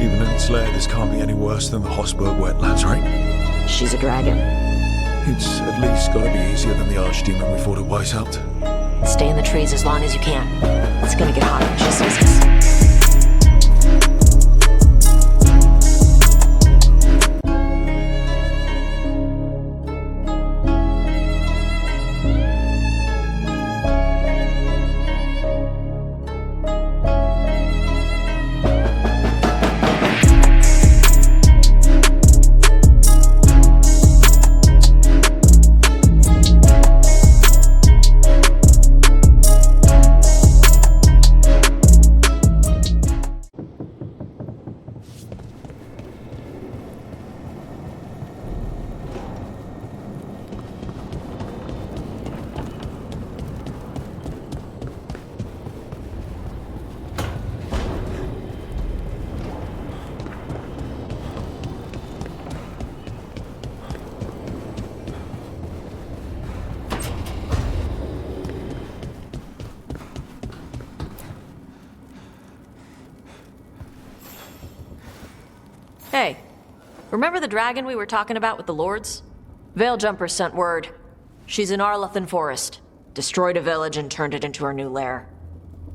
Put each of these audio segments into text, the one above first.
Even in its lair, this can't be any worse than the Hossberg wetlands, right? She's a dragon. It's at least gotta be easier than the archdemon we fought at Weishaupt. Stay in the trees as long as you can. It's gonna get hot when she sees us. Hey, remember the dragon we were talking about with the lords? Veiljumpers sent word. She's in Arlethan Forest. Destroyed a village and turned it into her new lair.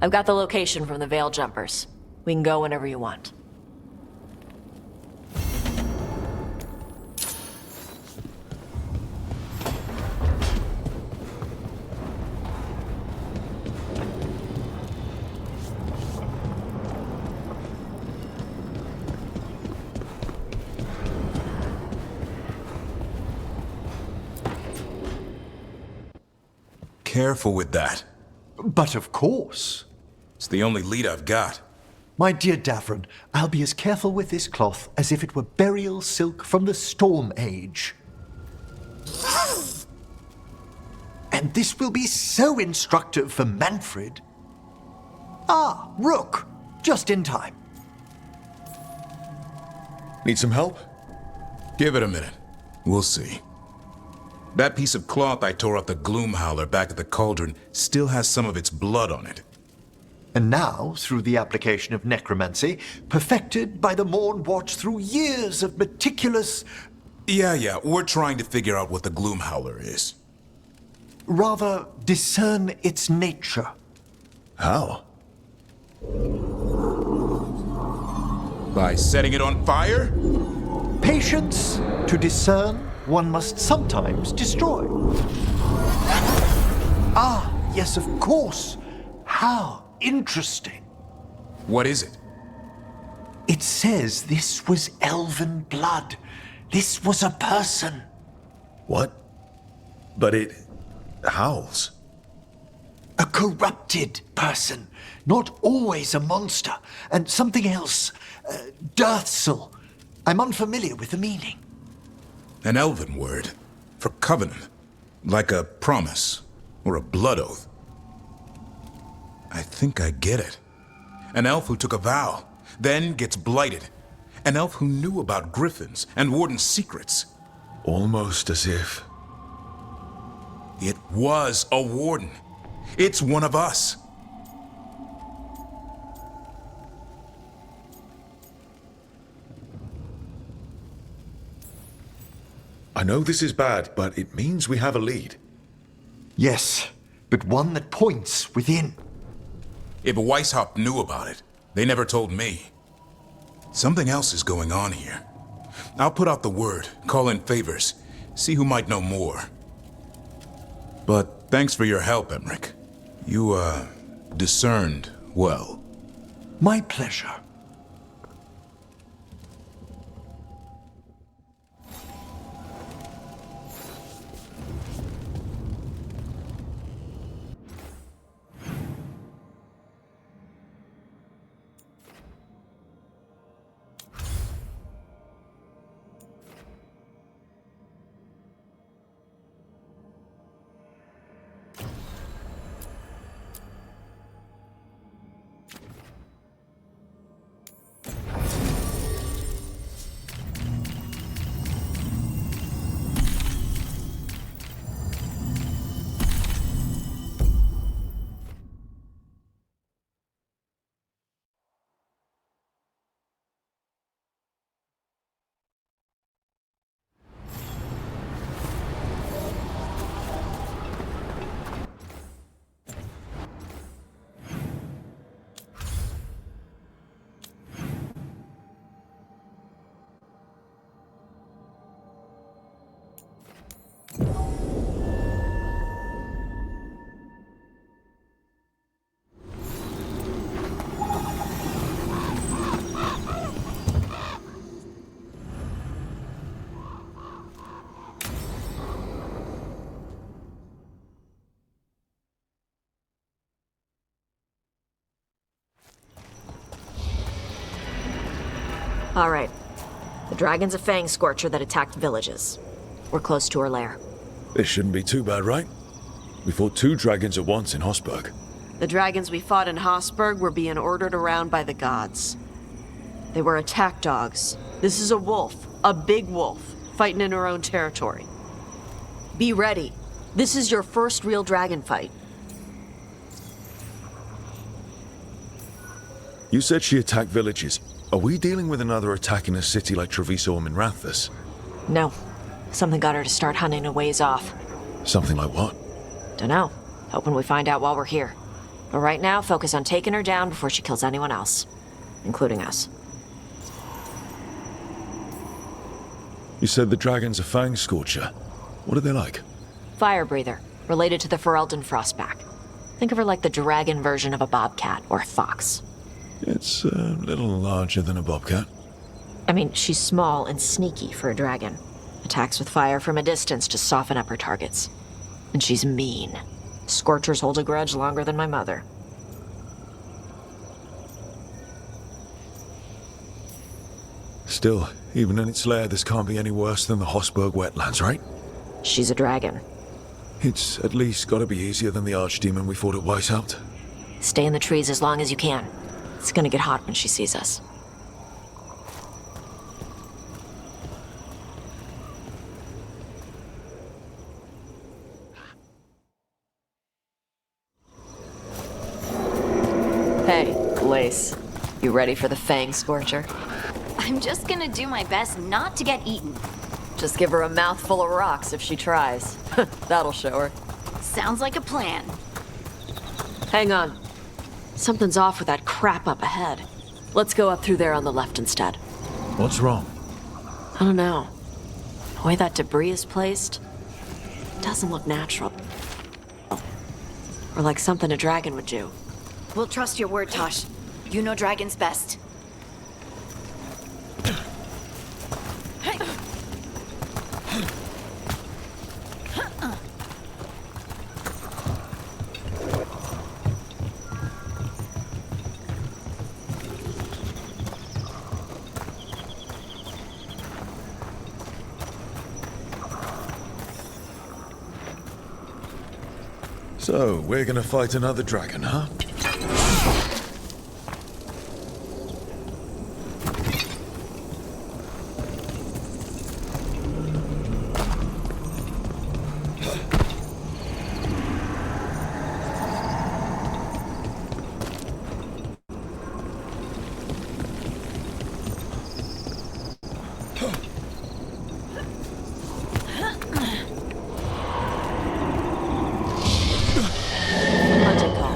I've got the location from the Veiljumpers. We can go whenever you want. Careful with that. But of course. It's the only lead I've got. My dear Davron, I'll be as careful with this cloth as if it were burial silk from the Storm Age. And this will be so instructive for Manfred. Ah, Rook, just in time. Need some help? Give it a minute. We'll see. That piece of cloth I tore off the Gloomhowler back at the cauldron still has some of its blood on it. And now, through the application of necromancy, perfected by the Morn Watch through years of meticulous... Yeah, we're trying to figure out what the Gloomhowler is. rather discern its nature. How? By setting it on fire? Patience. To discern, one must sometimes destroy. Ah, yes, of course. How interesting. What is it? It says this was elven blood. This was a person. What? But it howls. A corrupted person. Not always a monster. And something else. Dirthsel. I'm unfamiliar with the meaning. An elven word. For covenant. Like a promise. Or a blood oath. I think I get it. An elf who took a vow. Then gets blighted. An elf who knew about griffins and warden's secrets. Almost as if... It was a warden. It's one of us. I know this is bad, but it means we have a lead. Yes, but one that points within. If Weishaupt knew about it, they never told me. Something else is going on here. I'll put out the word, call in favors, see who might know more. But thanks for your help, Emmerich. You, discerned well. My pleasure. All right. The dragon's a fang scorcher that attacked villages. We're close to her lair. This shouldn't be too bad, right? We fought 2 dragons at once in Hosberg. The dragons we fought in Hosberg were being ordered around by the gods. They were attack dogs. This is a wolf, a big wolf, fighting in her own territory. Be ready. This is your first real dragon fight. You said she attacked villages. Are we dealing with another attack in a city like Treviso or Minrathous? No. Something got her to start hunting a ways off. Something like what? Dunno. Hoping we find out while we're here. But right now, focus on taking her down before she kills anyone else. Including us. You said the dragon's a fang scorcher. What are they like? Fire breather. Related to the Ferelden Frostback. Think of her like the dragon version of a bobcat or a fox. It's a little larger than a bobcat. I mean, she's small and sneaky for a dragon. Attacks with fire from a distance to soften up her targets. And she's mean. Scorchers hold a grudge longer than my mother. Still, even in its lair, this can't be any worse than the Hosberg wetlands, right? She's a dragon. It's at least gotta be easier than the archdemon we fought at Weishaupt. Stay in the trees as long as you can. It's gonna get hot when she sees us. Hey, Lace. You ready for the Fang Scorcher? I'm just gonna do my best not to get eaten. Just give her a mouthful of rocks if she tries. That'll show her. Sounds like a plan. Hang on. Something's off with that crap up ahead. Let's go up through there on the left instead. What's wrong? I don't know. The way that debris is placed doesn't look natural. Or like something a dragon would do. We'll trust your word, Tosh. You know dragons best. So, we're gonna fight another dragon, huh? Hunting call.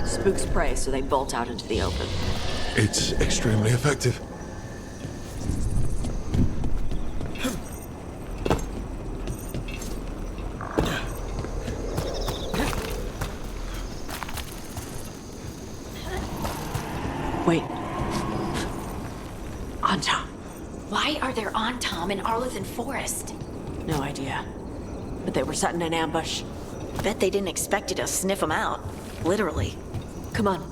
Spooks prey, so they bolt out into the open. It's extremely effective. Wait. Anta. Why are there Tom in Arlothan Forest? No idea. But they were setting an ambush. Bet they didn't expect you to sniff them out. Literally. Come on.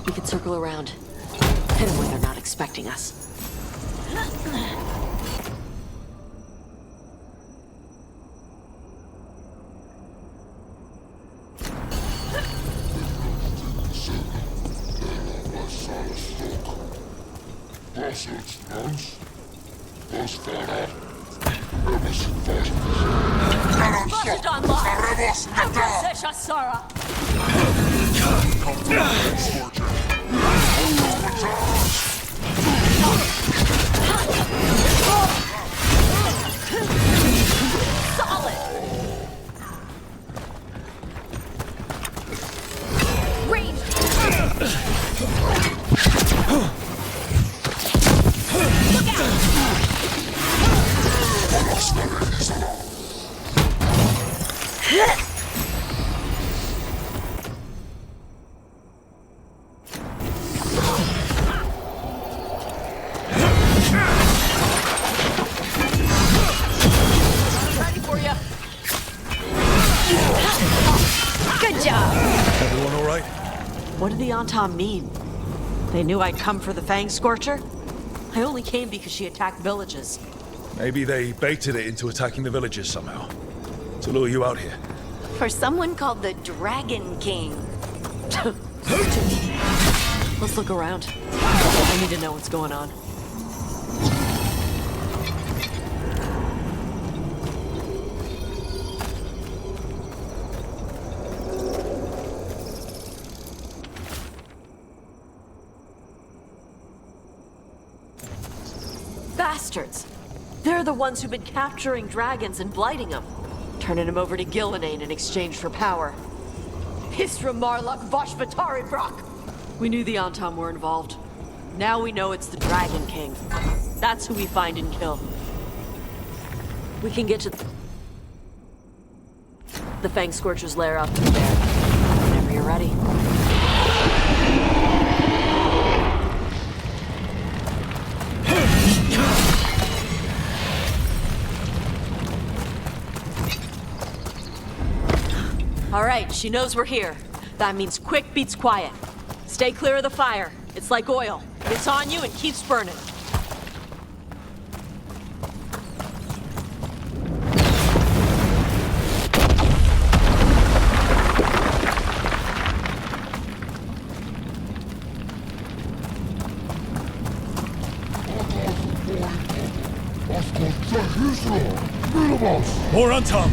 We can circle around. Hit them when they're not expecting us. Ready for you. Good job! Everyone all right? What did the Antam mean? They knew I'd come for the Fang Scorcher? I only came because she attacked villages. Maybe they baited it into attacking the villages somehow. To lure you out here. For someone called the Dragon King. Let's look around. I need to know what's going on. Bastards! They're the ones who've been capturing dragons and blighting them. Turning them over to Gillenane in exchange for power. Hisra Marluk Voshvatari Brock! We knew the Antam were involved. Now we know it's the Dragon King. That's who we find and kill. We can get to the Fang Scorcher's lair up through there. Whenever you're ready. All right, she knows we're here. That means quick beats quiet. Stay clear of the fire. It's like oil. It's on you and keeps burning. More on top!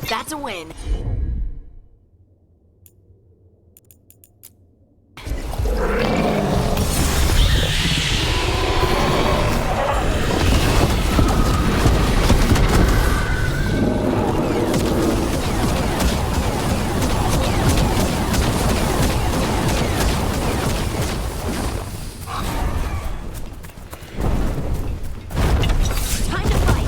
That's a win. Time to fight.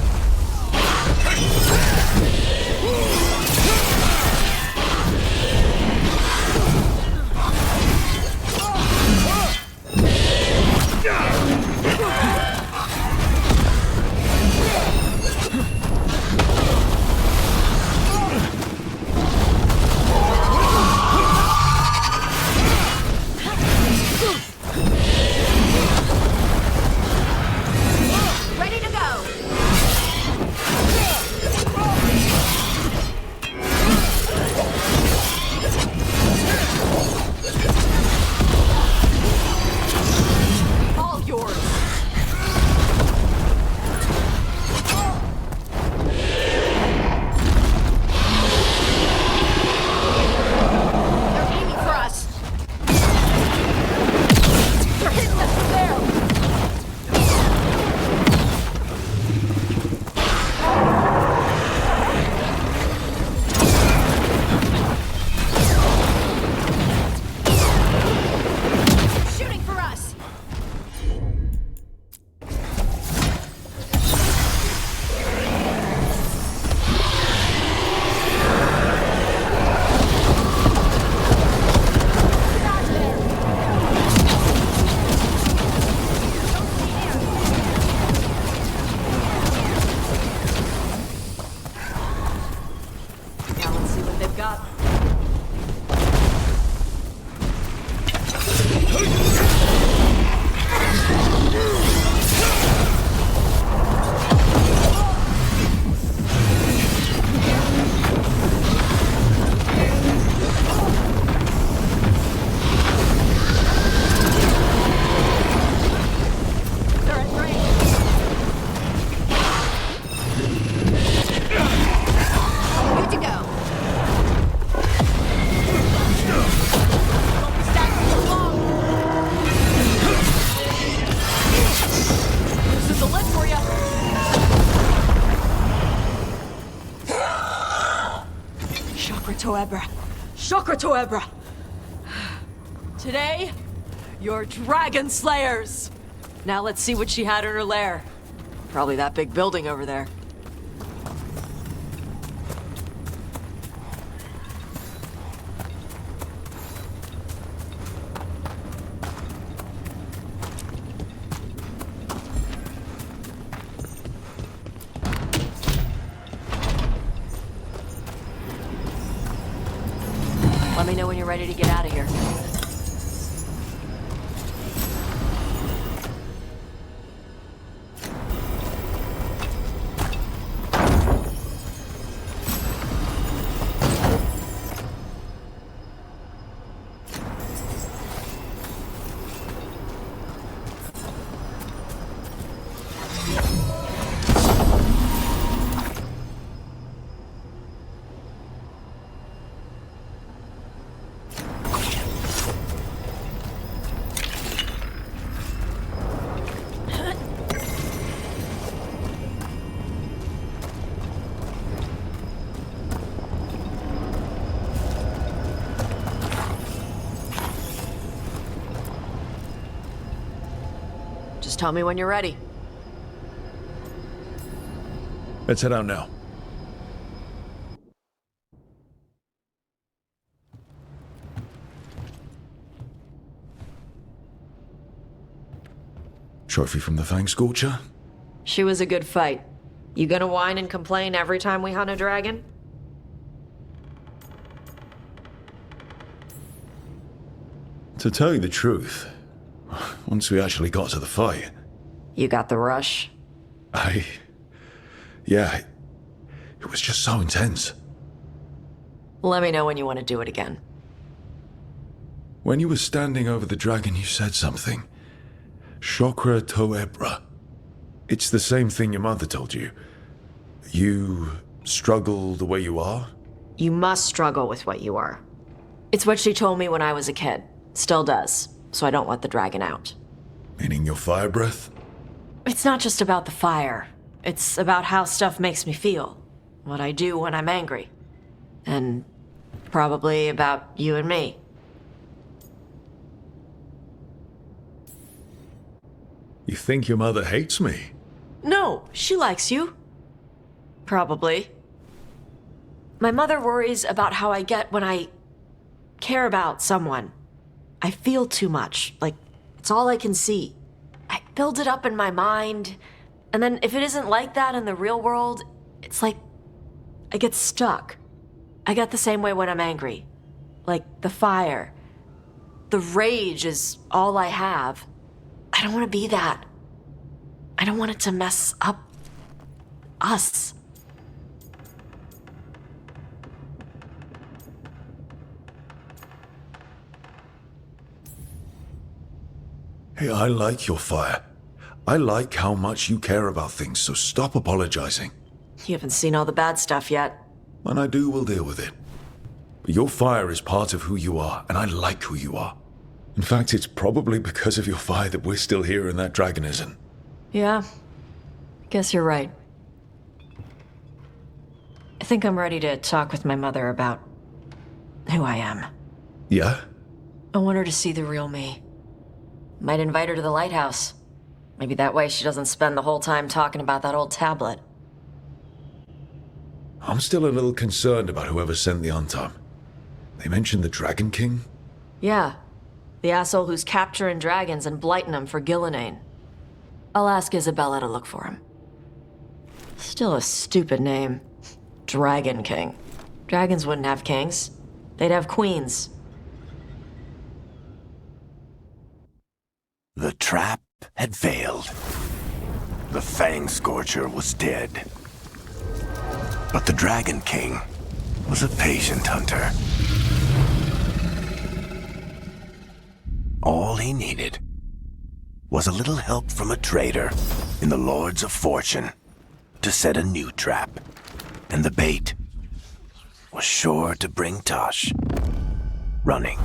Toebra! Shokra Toebra! Today, you're dragon slayers! Now let's see what she had in her lair. Probably that big building over there. Let me know when you're ready to get out of here. Just tell me when you're ready. Let's head out now. Trophy from the Fang Scorcher? She was a good fight. You gonna whine and complain every time we hunt a dragon? To tell you the truth, once we actually got to the fight, You got the rush? yeah, it was just so intense. Let me know when you want to do it again. When you were standing over the dragon, you said something. Shokra Toebra. It's the same thing your mother told you. You struggle the way you are? You must struggle with what you are. It's what she told me when I was a kid. Still does, so I don't let the dragon out. Meaning your fire breath? It's not just about the fire. It's about how stuff makes me feel. What I do when I'm angry. And probably about you and me. You think your mother hates me? No, she likes you. Probably. My mother worries about how I get when I care about someone. I feel too much, like it's all I can see. I build it up in my mind, and then if it isn't like that in the real world, it's like I get stuck. I get the same way when I'm angry. Like the fire. The rage is all I have. I don't want to be that. I don't want it to mess up us. Hey, I like your fire. I like how much you care about things, so stop apologizing. You haven't seen all the bad stuff yet. When I do, we'll deal with it. But your fire is part of who you are, and I like who you are. In fact, it's probably because of your fire that we're still here and that dragon isn't. Yeah, guess you're right. I think I'm ready to talk with my mother about who I am. Yeah? I want her to see the real me. Might invite her to the lighthouse. Maybe that way she doesn't spend the whole time talking about that old tablet. I'm still a little concerned about whoever sent the Untom. They mentioned the Dragon King? Yeah, the asshole who's capturing dragons and blighting them for Gillinane. I'll ask Isabella to look for him. Still a stupid name. Dragon King. Dragons wouldn't have kings. They'd have queens. The trap had failed. The Fang Scorcher was dead. But the Dragon King was a patient hunter. All he needed was a little help from a trader in the Lords of Fortune to set a new trap. And the bait was sure to bring Tosh running.